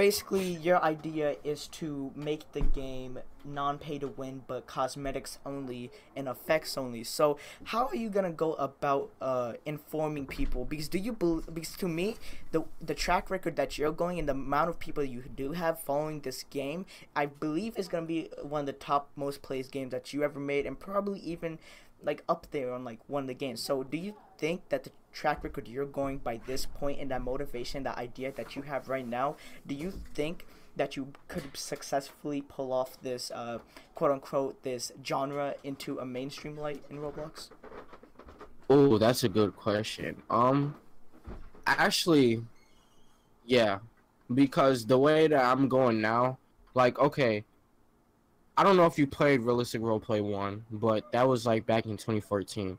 basically your idea is to make the game non-pay to win but cosmetics only and effects only. So how are you gonna go about informing people? Because because to me, the track record that you're going and the amount of people you do have following this game, I believe is gonna be one of the top most played games that you ever made, and probably even like up there on like one of the games. So do you think that the track record you're going by this point and that motivation, that idea that you have right now, do you think that you could successfully pull off this quote unquote this genre into a mainstream light in Roblox? Oh, that's a good question. Actually, yeah, because the way that I'm going now, like, okay, I don't know if you played Realistic Roleplay 1, but that was like back in 2014.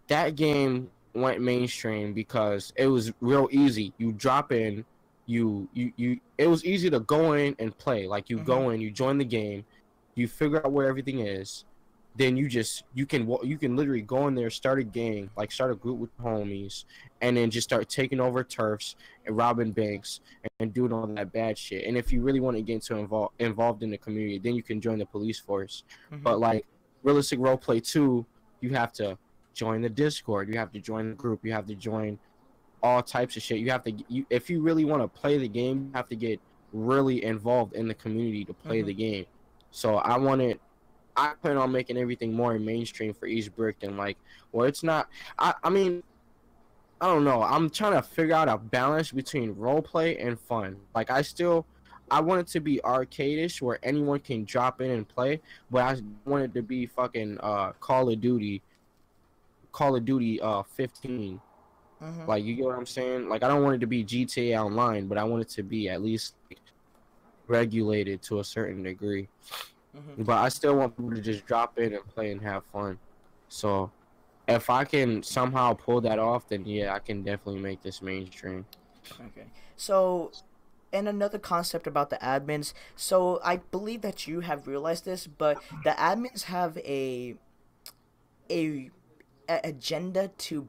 That game went mainstream because it was real easy. You drop in, it was easy to go in and play. Like, you Mm-hmm. go in, you join the game, you figure out where everything is, then you can literally go in there, start a game, like start a group with homies, and then just start taking over turfs and robbing banks and doing all that bad shit. And if you really want to get into involved in the community, then you can join the police force. Mm-hmm. But like Realistic Roleplay 2, you have to join the Discord, you have to join the group, you have to join all types of shit. If you really want to play the game, you have to get really involved in the community to play Mm-hmm. the game. So I plan on making everything more mainstream for East Brick than like, well, it's not. I mean, I don't know. I'm trying to figure out a balance between role play and fun. Like, I want it to be arcadish where anyone can drop in and play, but I want it to be fucking Call of Duty 15. Mm-hmm. Like, you get what I'm saying? Like, I don't want it to be GTA Online, but I want it to be at least like, regulated to a certain degree. Mm-hmm. But I still want people to just drop in and play and have fun. So if I can somehow pull that off, then yeah, I can definitely make this mainstream. Okay. So, and another concept about the admins. So I believe that you have realized this, but the admins have a, a agenda to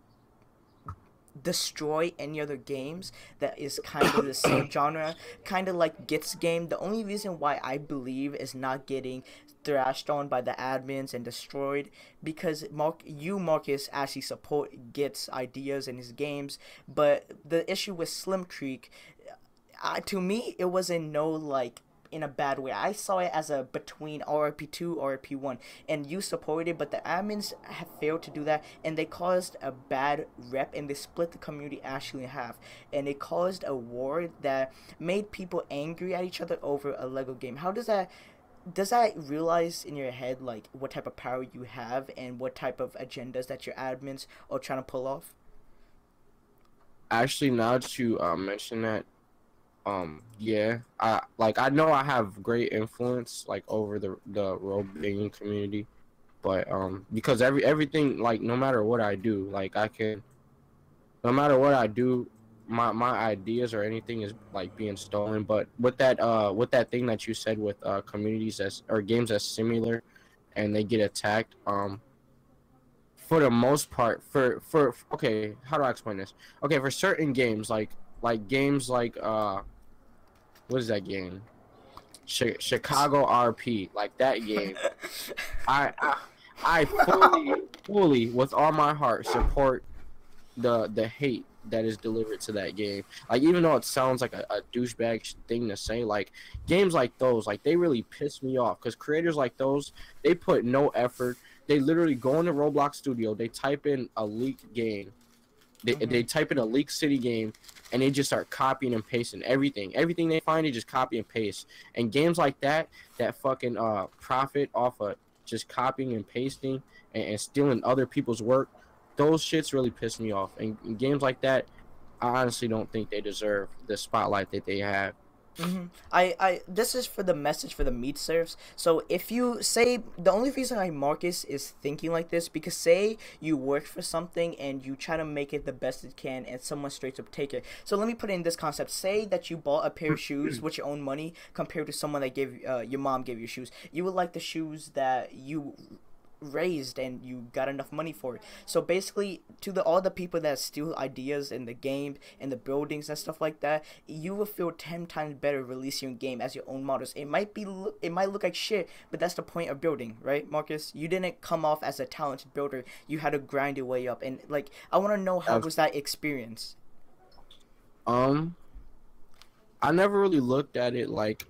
destroy any other games that is kind of the same genre, kind of like Git's game. The only reason why I believe is not getting thrashed on by the admins and destroyed because Marcus actually support Git's ideas and his games, but the issue with Slim Creek, to me, it wasn't no like in a bad way. I saw it as a between RRP2 RRP1, and you supported it, but the admins have failed to do that, and they caused a bad rep, and they split the community actually in half, and it caused a war that made people angry at each other over a Lego game. How does that realize in your head like what type of power you have and what type of agendas that your admins are trying to pull off? Actually, now that you mention that, yeah, I know I have great influence like over the role playing community, but because everything, like, no matter what I do, like no matter what I do, my ideas or anything is like being stolen. But with that thing that you said with communities that's or games that's similar and they get attacked, for the most part, for okay, how do I explain this? Okay, for certain games, like games like what is that game? Chicago RP, like that game. I I, I fully with all my heart support the hate that is delivered to that game. Like, even though it sounds like a douchebag thing to say, like games like those, like they really piss me off because creators like those, they put no effort. They literally go into Roblox Studio, they type in a leaked game, Mm-hmm. they type in a leaked city game, and they just start copying and pasting everything they find, they just copy and paste. And games like that fucking profit off of just copying and pasting and stealing other people's work, those shits really piss me off. And games like that, I honestly don't think they deserve the spotlight that they have. This is for the message for the meat serfs. So if you say the only reason I Marcus is thinking like this because say you work for something and you try to make it the best it can and someone straight up take it. So let me put in this concept. Say that you bought a pair of shoes with your own money compared to someone that gave your mom gave you shoes. You would like the shoes that you raised and you got enough money for it. So basically, to the all the people that steal ideas in the game and the buildings and stuff like that, you will feel 10 times better releasing your game as your own models. It might look like shit, but that's the point of building, right, Marcus? You didn't come off as a talented builder. You had to grind your way up, and like I want to know how was that experience? Um, I never really looked at it like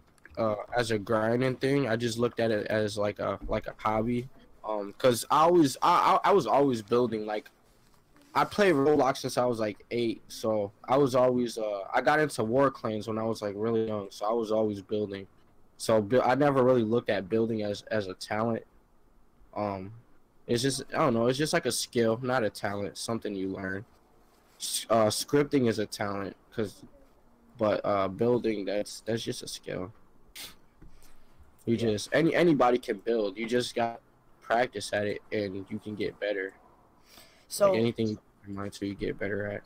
as a grinding thing. I just looked at it as like a hobby. Cause I was always building. Like I played Roblox since I was like 8, so I was always I got into war clans when I was like really young, so I was always building. So I never really looked at building as a talent. Um, it's just I don't know. It's just like a skill, not a talent. Something you learn. Scripting is a talent, but building that's just a skill. You Yeah. just anybody can build. You just got practice at it, and you can get better. Like So anything you put your mind to, you get better at.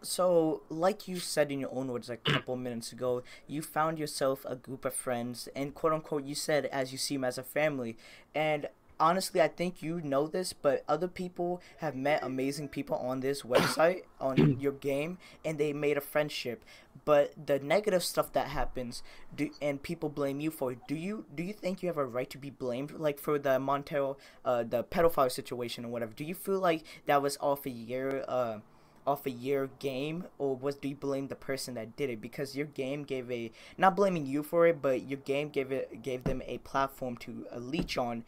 So, like you said in your own words like a couple minutes ago, you found yourself a group of friends, and quote unquote, you said as you see them as a family. And honestly, I think you know this, but other people have met amazing people on this website, on your game, and they made a friendship. But the negative stuff that happens, and people blame you for it, do you think you have a right to be blamed, like for the Montero, the pedophile situation or whatever? Do you feel like that was off a year game, or do you blame the person that did it? Because your game gave a, not blaming you for it, but your game gave them a platform to leech on.